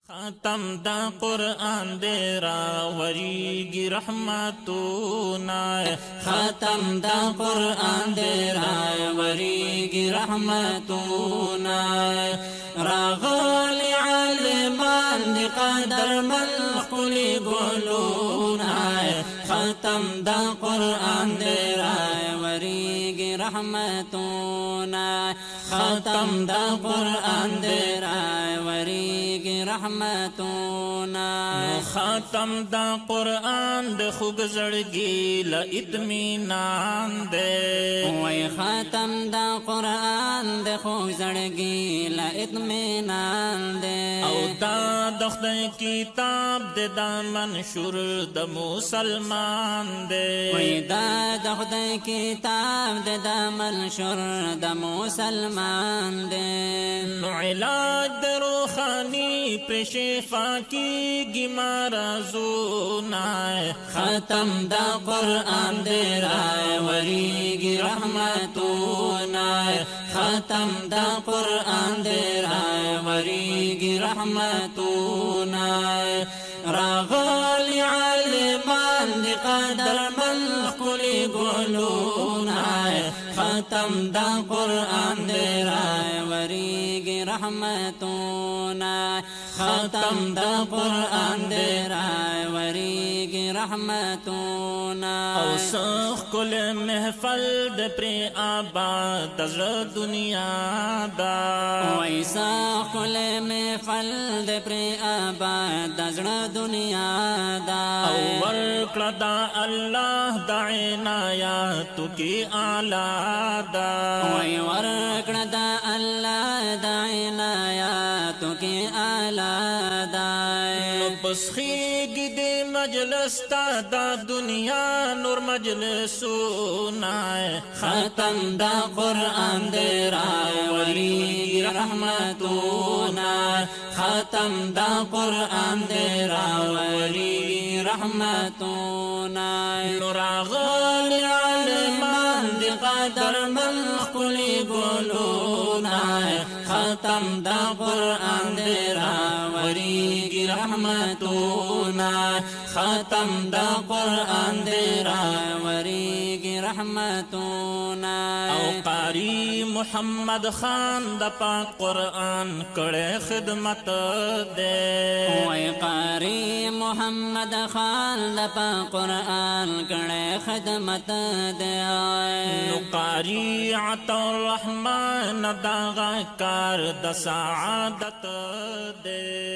ختم دا قرآن دے راوریگی رحمتونا ختم دا قرآن دے راوریگی رحمتونا راغلی عالمان دی قدر ملخلی گلونا ختم دا قرآن دے راوریگی رحمتونا ختم دا قرآن دے راوریگی رحمتونا ختم دا قرآن دے خوگ زڑگی لإدمینان دے وی ختم دا قرآن دے خوگ زڑگی لإدمینان دے او دا دخدای کتاب دے دا منشور دا مسلمان دے وی دا دخدای کتاب دے دا منشور دا مسلمان دے نو علاج دے روحانی پر شفا کی گی مرضونا ختم دا قرآن دے راوریگی رحمتونا ختم دا قرآن دے راوریگی رحمتونا راغلی عالمان دی قدر ملخلی گلونا ختم دا قرآن دے راوریگی رحمتونا ختم دا قرآن دے راوریگی رحمتونا او سخ کل محفل دے پر آباد دزر دنیا دا ویسا کل محفل دے پر آباد دزر دنیا دا او ورکڑا دا اللہ دا عنایاتو کی اعلی دا وی ورکڑا دا اللہ دا عنایاتو کی اعلی دا بس خیگی دے مجلس تا دا دنیا نور مجلسونا ختم دا قرآن دے راوریگی رحمتونا ختم دا قرآن دے راوریگی رحمتونا نراغلی عالمان دی قدر ملخلی گلونا ختم دا قرآن دے راوریگی رحمتونا ختم دا قرآن دے راوریگی رحمتونا او قاری محمد خان دا پاک قرآن کڑے خدمت دے وی قاری محمد خان دا پاک قرآن کڑے خدمت دے نو قاری عطا الرحمن دا غکار دا سعادت دے